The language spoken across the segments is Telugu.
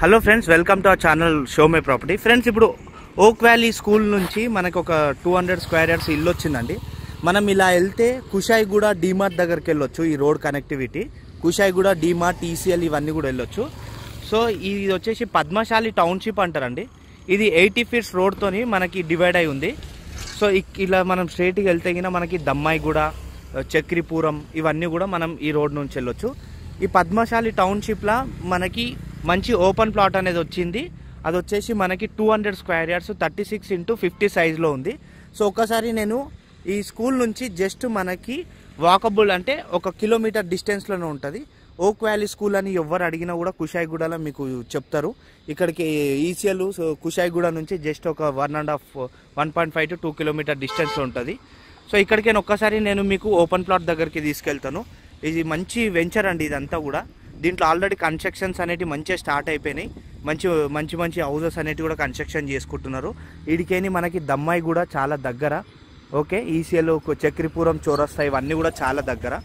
Hello friends, welcome to our channel show my property. Friends, ఇప్పుడు ఓక్ వ్యాలీ స్కూల్ నుంచి మనకు ఒక 200 స్క్వేర్ యార్డ్స్ ఇల్లు వచ్చిందండి. మనం ఇలా వెళ్తే కుషాయిగూడ డీమార్ట్ దగ్గరికి వెళ్ళొచ్చు. ఈ రోడ్ కనెక్టివిటీ కుషాయిగూడ డీమార్ట్ ఈసీఎల్ ఇవన్నీ కూడా వెళ్ళొచ్చు. సో ఇది వచ్చేసి పద్మశాలి టౌన్షిప్ అంటారండి. ఇది 80 ఫీట్స్ రోడ్తోని మనకి డివైడ్ అయి ఉంది. సో ఇలా మనం స్ట్రైట్గా వెళ్తే గిన మనకి దమ్మాయిగూడ, చక్రిపురం ఇవన్నీ కూడా మనం ఈ రోడ్ నుంచి వెళ్ళొచ్చు. ఈ పద్మశాలి టౌన్షిప్లో మనకి మంచి ఓపెన్ ప్లాట్ అనేది వచ్చింది. అది వచ్చేసి మనకి 200 స్క్వేర్ యార్డ్స్ 36x50 సైజులో ఉంది. సో ఒకసారి నేను ఈ స్కూల్ నుంచి జస్ట్ మనకి వాకబుల్ అంటే 1 కిలోమీటర్ డిస్టెన్స్లోనే ఉంటుంది. ఓక్ వ్యాలీ స్కూల్ అని ఎవరు అడిగినా కూడా కుషాయిగూడలో మీకు చెప్తారు. ఇక్కడికి ఈసీఎల్ కుషాయిగూడ నుంచి జస్ట్ ఒక 1.5 to 2 కిలోమీటర్ డిస్టెన్స్లో ఉంటుంది. సో ఇక్కడికి ఒక్కసారి నేను మీకు ఓపెన్ ప్లాట్ దగ్గరికి తీసుకెళ్తాను. ఇది మంచి వెంచర్ అండి ఇదంతా కూడా. దీంట్లో ఆల్రెడీ కన్స్ట్రక్షన్స్ అనేటివి మంచిగా స్టార్ట్ అయిపోయినాయి. మంచి హౌసెస్ అనేటివి కూడా కన్స్ట్రక్షన్ చేసుకుంటున్నారు. వీడికేని మనకి దమ్మాయి కూడా చాలా దగ్గర. ఓకే, ఈసీఎల్, చక్రిపురం, చౌరస్తా ఇవన్నీ కూడా చాలా దగ్గర.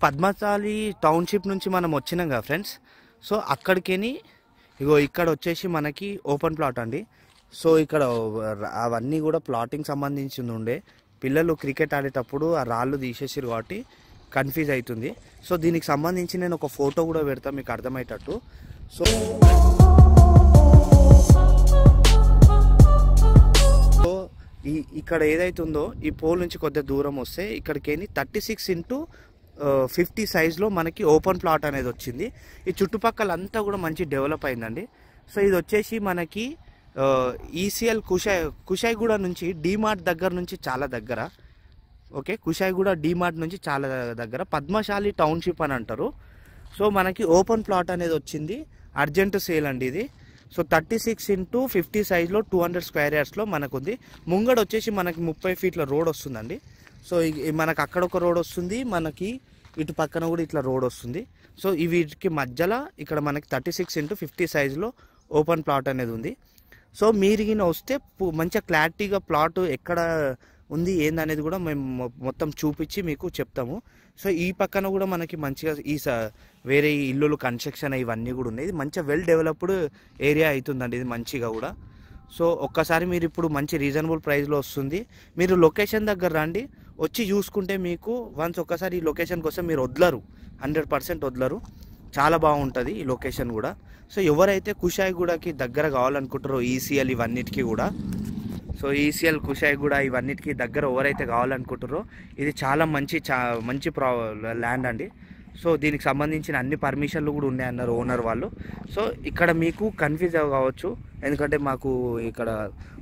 పద్మశాలి టౌన్షిప్ నుంచి మనం వచ్చినాం కదా ఫ్రెండ్స్. సో అక్కడికేని ఇక్కడ వచ్చేసి మనకి ఓపెన్ ప్లాట్ అండి. సో ఇక్కడ అవన్నీ కూడా ప్లాటింగ్ సంబంధించింది ఉండే. పిల్లలు క్రికెట్ ఆడేటప్పుడు ఆ రాళ్ళు తీసేసారు కాబట్టి కన్ఫ్యూజ్ అవుతుంది. సో దీనికి సంబంధించి నేను ఒక ఫోటో కూడా పెడతాను మీకు అర్థమయ్యేటట్టు. సో ఇక్కడ ఏదైతుందో ఈ పోల్ నుంచి కొద్దిగా దూరం వస్తే ఇక్కడికేని 36x50 సైజులో మనకి ఓపెన్ ప్లాట్ అనేది వచ్చింది. ఈ చుట్టుపక్కల అంతా కూడా మంచి డెవలప్ అయిందండి. సో ఇది వచ్చేసి మనకి ఈసీఎల్ కుషాయిగూడ నుంచి డీమార్ట్ దగ్గర నుంచి చాలా దగ్గర. ఓకే, కుషాయిగూడ డీమార్ట్ నుంచి చాలా దగ్గర. పద్మశాలి టౌన్షిప్ అని అంటారు. సో మనకి ఓపెన్ ప్లాట్ అనేది వచ్చింది. అర్జెంట్ సేల్ అండి ఇది. సో 36x50 సైజులో 200 స్క్వేర్ యార్డ్స్లో మనకు ఉంది. ముంగడ వచ్చేసి మనకి 30 ఫీట్ల రోడ్ వస్తుందండి. సో మనకు అక్కడ ఒక రోడ్ వస్తుంది, మనకి ఇటు పక్కన కూడా ఇట్లా రోడ్ వస్తుంది. సో వీటికి మధ్యలో ఇక్కడ మనకి 36x50 సైజులో ఓపెన్ ప్లాట్ అనేది ఉంది. సో మీరు గిన వస్తే మంచిగా క్లారిటీగా ప్లాట్ ఎక్కడ ఉంది ఏందనేది కూడా మేము మొత్తం చూపించి మీకు చెప్తాము. సో ఈ పక్కన కూడా మనకి మంచిగా వేరే ఇల్లులు కన్స్ట్రక్షన్ ఇవన్నీ కూడా ఉన్నాయి. ఇది మంచిగా వెల్ డెవలప్డ్ ఏరియా అవుతుందండి ఇది మంచిగా కూడా. సో ఒక్కసారి మీరు ఇప్పుడు మంచి రీజనబుల్ ప్రైస్లో వస్తుంది. మీరు లొకేషన్ దగ్గర రండి, వచ్చి చూసుకుంటే మీకు వన్స్ ఒక్కసారి ఈ లొకేషన్ కోసం మీరు వదలరు, 100% వదలరు. చాలా బాగుంటుంది ఈ లొకేషన్ కూడా. సో ఎవరైతే కుషాయిగూడకి దగ్గర కావాలనుకుంటారో ఈసీఎల్ ఇవన్నిటికీ కూడా, సో ఈసీఎల్ కుషాయిగూడ ఇవన్నిటికీ దగ్గర ఎవరైతే కావాలనుకుంటారో ఇది చాలా మంచి ల్యాండ్ అండి. సో దీనికి సంబంధించిన అన్ని పర్మిషన్లు కూడా ఉన్నాయన్నారు ఓనర్ వాళ్ళు. సో ఇక్కడ మీకు కన్ఫ్యూజ్ కావచ్చు, ఎందుకంటే మాకు ఇక్కడ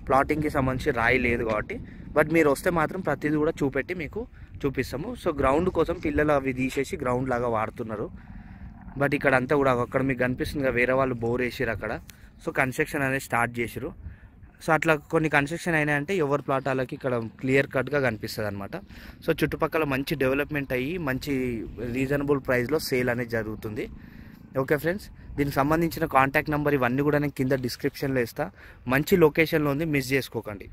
ప్లాటింగ్కి సంబంధించి రాయి లేదు కాబట్టి. బట్ మీరు వస్తే మాత్రం ప్రతిదీ కూడా మీకు చూపిస్తాము. సో గ్రౌండ్ కోసం పిల్లలు అవి తీసేసి గ్రౌండ్ లాగా వాడుతున్నారు. బట్ ఇక్కడ అంతా కూడా అక్కడ మీకు కనిపిస్తుంది కదా, వేరే వాళ్ళు బోర్ వేసారు అక్కడ. సో కన్స్ట్రక్షన్ అనేది స్టార్ట్ చేసారు. సో అట్లా కొన్ని కన్స్ట్రక్షన్ అయినాయంటే ఎవరి ప్లాట్ వాళ్ళకి ఇక్కడ క్లియర్ కట్గా కనిపిస్తుంది అనమాట. సో చుట్టుపక్కల మంచి డెవలప్మెంట్ అయ్యి మంచి రీజనబుల్ ప్రైస్లో సేల్ అనేది జరుగుతుంది. ఓకే ఫ్రెండ్స్, దీనికి సంబంధించిన కాంటాక్ట్ నెంబర్ ఇవన్నీ కూడా నేను కింద డిస్క్రిప్షన్లో ఇస్తాను. మంచి లొకేషన్లో ఉంది, మిస్ చేసుకోకండి.